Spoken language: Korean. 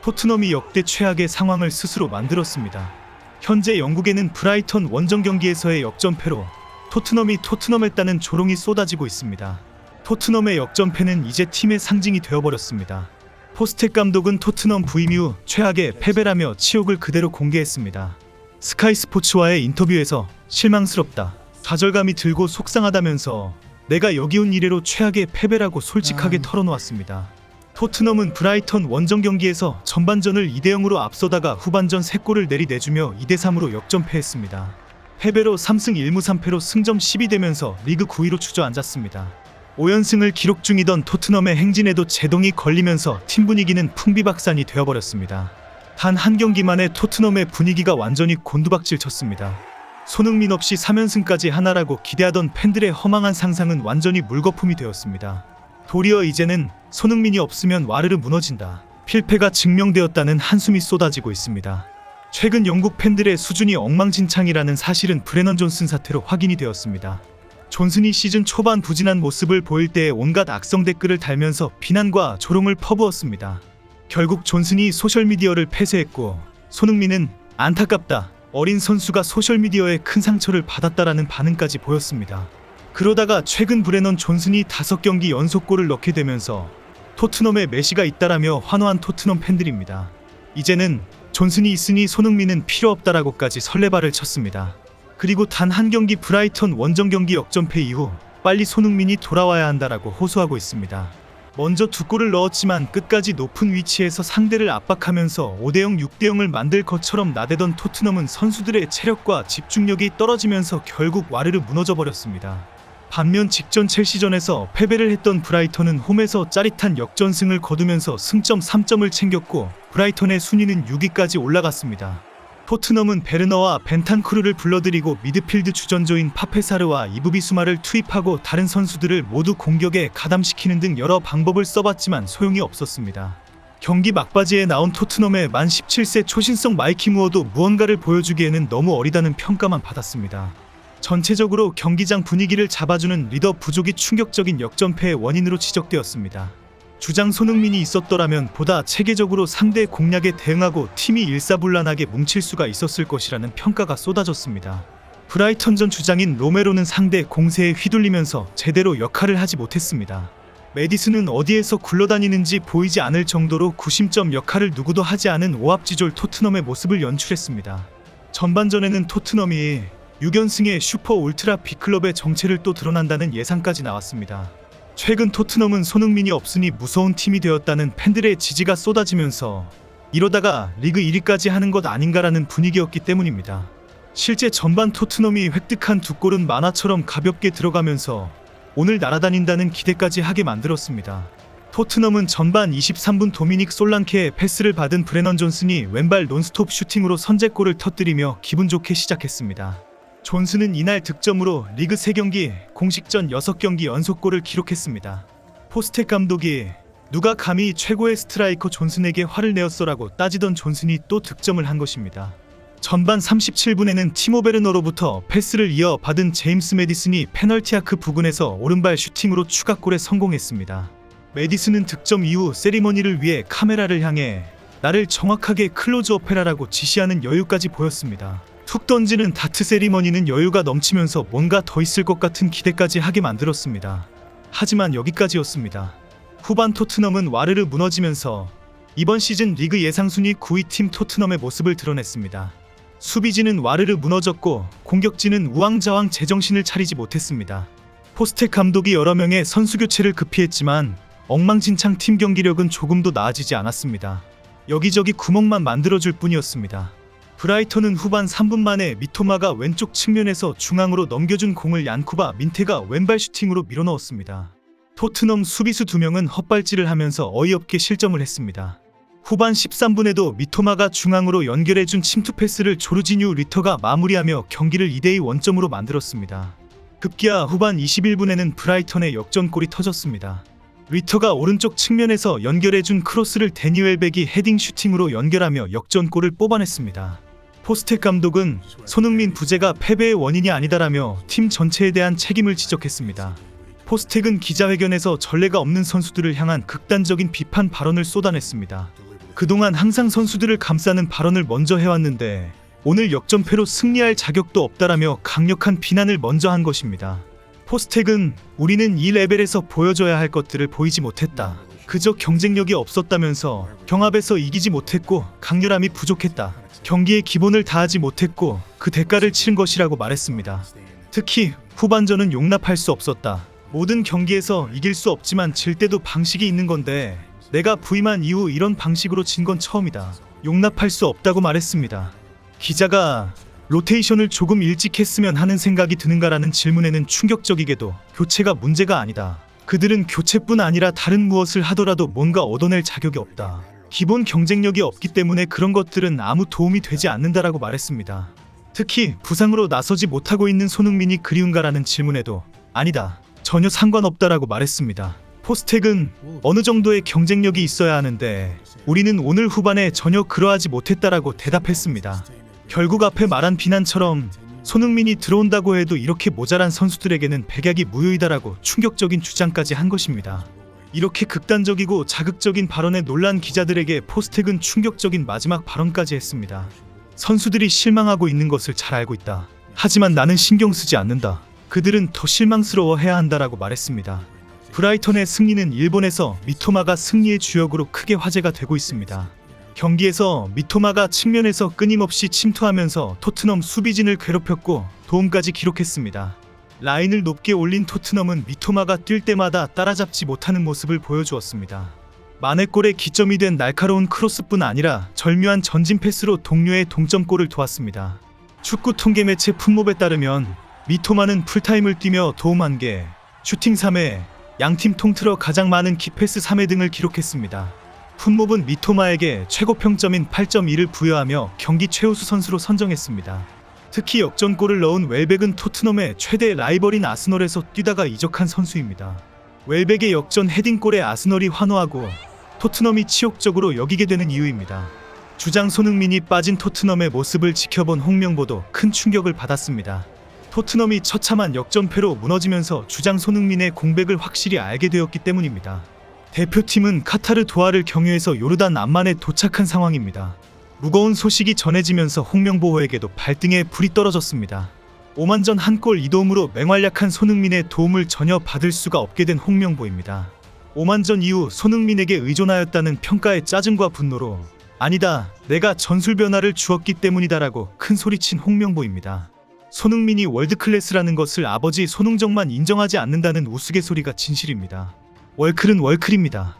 토트넘이 역대 최악의 상황을 스스로 만들었습니다. 현재 영국에는 브라이턴 원정 경기에서의 역전패로 토트넘이 토트넘했다는 조롱이 쏟아지고 있습니다. 토트넘의 역전패는 이제 팀의 상징이 되어버렸습니다. 포스텍 감독은 토트넘 부임 이후 최악의 패배라며 치욕을 그대로 공개했습니다. 스카이 스포츠와의 인터뷰에서 실망스럽다, 좌절감이 들고 속상하다면서 내가 여기 온 이래로 최악의 패배라고 솔직하게 털어놓았습니다. 토트넘은 브라이턴 원정 경기에서 전반전을 2대0으로 앞서다가 후반전 3골을 내주며 2대3으로 역전패했습니다. 패배로 3승 1무 3패로 승점 10이 되면서 리그 9위로 주저앉았습니다. 5연승을 기록 중이던 토트넘의 행진에도 제동이 걸리면서 팀 분위기는 풍비박산이 되어버렸습니다. 단 한 경기만에 토트넘의 분위기가 완전히 곤두박질 쳤습니다. 손흥민 없이 3연승까지 하나라고 기대하던 팬들의 허망한 상상은 완전히 물거품이 되었습니다. 도리어 이제는 손흥민이 없으면 와르르 무너진다, 필패가 증명되었다는 한숨이 쏟아지고 있습니다. 최근 영국 팬들의 수준이 엉망진창이라는 사실은 브레넌 존슨 사태로 확인이 되었습니다. 존슨이 시즌 초반 부진한 모습을 보일 때 온갖 악성 댓글을 달면서 비난과 조롱을 퍼부었습니다. 결국 존슨이 소셜미디어를 폐쇄했고, 손흥민은 안타깝다, 어린 선수가 소셜미디어에 큰 상처를 받았다라는 반응까지 보였습니다. 그러다가 최근 브레넌 존슨이 5경기 연속골을 넣게 되면서 토트넘에 메시가 있다라며 환호한 토트넘 팬들입니다. 이제는 존슨이 있으니 손흥민은 필요 없다라고까지 설레발을 쳤습니다. 그리고 단 한 경기 브라이턴 원정 경기 역전패 이후 빨리 손흥민이 돌아와야 한다라고 호소하고 있습니다. 먼저 2골을 넣었지만 끝까지 높은 위치에서 상대를 압박하면서 5대0, 6대0을 만들 것처럼 나대던 토트넘은 선수들의 체력과 집중력이 떨어지면서 결국 와르르 무너져버렸습니다. 반면 직전 첼시전에서 패배를 했던 브라이턴은 홈에서 짜릿한 역전승을 거두면서 승점 3점을 챙겼고 브라이턴의 순위는 6위까지 올라갔습니다. 토트넘은 베르너와 벤탄쿠르를 불러들이고 미드필드 주전조인 파페사르와 이브비수마를 투입하고 다른 선수들을 모두 공격에 가담시키는 등 여러 방법을 써봤지만 소용이 없었습니다. 경기 막바지에 나온 토트넘의 만 17세 초신성 마이키 무어도 무언가를 보여주기에는 너무 어리다는 평가만 받았습니다. 전체적으로 경기장 분위기를 잡아주는 리더 부족이 충격적인 역전패의 원인으로 지적되었습니다. 주장 손흥민이 있었더라면 보다 체계적으로 상대 공략에 대응하고 팀이 일사불란하게 뭉칠 수가 있었을 것이라는 평가가 쏟아졌습니다. 브라이턴전 주장인 로메로는 상대 공세에 휘둘리면서 제대로 역할을 하지 못했습니다. 메디슨은 어디에서 굴러다니는지 보이지 않을 정도로 구심점 역할을 누구도 하지 않은 오합지졸 토트넘의 모습을 연출했습니다. 전반전에는 토트넘이 6연승의 슈퍼 울트라 빅클럽의 정체를 또 드러난다는 예상까지 나왔습니다. 최근 토트넘은 손흥민이 없으니 무서운 팀이 되었다는 팬들의 지지가 쏟아지면서 이러다가 리그 1위까지 하는 것 아닌가라는 분위기였기 때문입니다. 실제 전반 토트넘이 획득한 2골은 만화처럼 가볍게 들어가면서 오늘 날아다닌다는 기대까지 하게 만들었습니다. 토트넘은 전반 23분 도미닉 솔랑케의 패스를 받은 브레넌 존슨이 왼발 논스톱 슈팅으로 선제골을 터뜨리며 기분 좋게 시작했습니다. 존슨은 이날 득점으로 리그 3경기, 공식전 6경기 연속골을 기록했습니다. 포스텍 감독이 누가 감히 최고의 스트라이커 존슨에게 화를 내었어라고 따지던 존슨이 또 득점을 한 것입니다. 전반 37분에는 티모 베르너로부터 패스를 이어 받은 제임스 메디슨이 페널티 아크 부근에서 오른발 슈팅으로 추가골에 성공했습니다. 메디슨은 득점 이후 세리머니를 위해 카메라를 향해 나를 정확하게 클로즈업해라라고 지시하는 여유까지 보였습니다. 툭 던지는 다트 세리머니는 여유가 넘치면서 뭔가 더 있을 것 같은 기대까지 하게 만들었습니다. 하지만 여기까지였습니다. 후반 토트넘은 와르르 무너지면서 이번 시즌 리그 예상순위 9위 팀 토트넘의 모습을 드러냈습니다. 수비진은 와르르 무너졌고 공격진은 우왕좌왕 제정신을 차리지 못했습니다. 포스텍 감독이 여러 명의 선수 교체를 급히 했지만 엉망진창 팀 경기력은 조금도 나아지지 않았습니다. 여기저기 구멍만 만들어줄 뿐이었습니다. 브라이턴은 후반 3분 만에 미토마가 왼쪽 측면에서 중앙으로 넘겨준 공을 얀쿠바 민테가 왼발 슈팅으로 밀어넣었습니다. 토트넘 수비수 2명은 헛발질을 하면서 어이없게 실점을 했습니다. 후반 13분에도 미토마가 중앙으로 연결해준 침투 패스를 조르지뉴 리터가 마무리하며 경기를 2대2 원점으로 만들었습니다. 급기야 후반 21분에는 브라이턴의 역전골이 터졌습니다. 리터가 오른쪽 측면에서 연결해준 크로스를 데니 웰백이 헤딩 슈팅으로 연결하며 역전골을 뽑아냈습니다. 포스텍 감독은 손흥민 부재가 패배의 원인이 아니다라며 팀 전체에 대한 책임을 지적했습니다. 포스텍은 기자회견에서 전례가 없는 선수들을 향한 극단적인 비판 발언을 쏟아냈습니다. 그동안 항상 선수들을 감싸는 발언을 먼저 해왔는데 오늘 역전패로 승리할 자격도 없다라며 강력한 비난을 먼저 한 것입니다. 포스텍은 우리는 이 레벨에서 보여줘야 할 것들을 보이지 못했다. 그저 경쟁력이 없었다면서 경합에서 이기지 못했고 강렬함이 부족했다. 경기의 기본을 다하지 못했고 그 대가를 치른 것이라고 말했습니다. 특히 후반전은 용납할 수 없었다. 모든 경기에서 이길 수 없지만 질 때도 방식이 있는 건데 내가 부임한 이후 이런 방식으로 진 건 처음이다. 용납할 수 없다고 말했습니다. 기자가 로테이션을 조금 일찍 했으면 하는 생각이 드는가라는 질문에는 충격적이게도 교체가 문제가 아니다. 그들은 교체뿐 아니라 다른 무엇을 하더라도 뭔가 얻어낼 자격이 없다. 기본 경쟁력이 없기 때문에 그런 것들은 아무 도움이 되지 않는다라고 말했습니다. 특히 부상으로 나서지 못하고 있는 손흥민이 그리운가라는 질문에도 아니다. 전혀 상관없다라고 말했습니다. 포스텍은 어느 정도의 경쟁력이 있어야 하는데 우리는 오늘 후반에 전혀 그러하지 못했다라고 대답했습니다. 결국 앞에 말한 비난처럼 손흥민이 들어온다고 해도 이렇게 모자란 선수들에게는 백약이 무효이다라고 충격적인 주장까지 한 것입니다. 이렇게 극단적이고 자극적인 발언에 놀란 기자들에게 포스텍은 충격적인 마지막 발언까지 했습니다. 선수들이 실망하고 있는 것을 잘 알고 있다. 하지만 나는 신경 쓰지 않는다. 그들은 더 실망스러워해야 한다라고 말했습니다. 브라이턴의 승리는 일본에서 미토마가 승리의 주역으로 크게 화제가 되고 있습니다. 경기에서 미토마가 측면에서 끊임없이 침투하면서 토트넘 수비진을 괴롭혔고 도움까지 기록했습니다. 라인을 높게 올린 토트넘은 미토마가 뛸 때마다 따라잡지 못하는 모습을 보여주었습니다. 마네골의 기점이 된 날카로운 크로스뿐 아니라 절묘한 전진 패스로 동료의 동점골을 도왔습니다. 축구 통계 매체 풋몹에 따르면 미토마는 풀타임을 뛰며 도움 1개, 슈팅 3회, 양팀 통틀어 가장 많은 키패스 3회 등을 기록했습니다. 풋몹은 미토마에게 최고 평점인 8.2를 부여하며 경기 최우수 선수로 선정했습니다. 특히 역전골을 넣은 웰백은 토트넘의 최대 라이벌인 아스널에서 뛰다가 이적한 선수입니다. 웰백의 역전 헤딩골에 아스널이 환호하고 토트넘이 치욕적으로 여기게 되는 이유입니다. 주장 손흥민이 빠진 토트넘의 모습을 지켜본 홍명보도 큰 충격을 받았습니다. 토트넘이 처참한 역전패로 무너지면서 주장 손흥민의 공백을 확실히 알게 되었기 때문입니다. 대표팀은 카타르 도하를 경유해서 요르단 암만에 도착한 상황입니다. 무거운 소식이 전해지면서 홍명보호에게도 발등에 불이 떨어졌습니다. 오만전 한 골 2도움으로 맹활약한 손흥민의 도움을 전혀 받을 수가 없게 된 홍명보입니다. 오만전 이후 손흥민에게 의존하였다는 평가에 짜증과 분노로 아니다, 내가 전술 변화를 주었기 때문이다라고 큰 소리친 홍명보입니다. 손흥민이 월드클래스라는 것을 아버지 손흥정만 인정하지 않는다는 우스갯소리가 진실입니다. 월클은 월클입니다.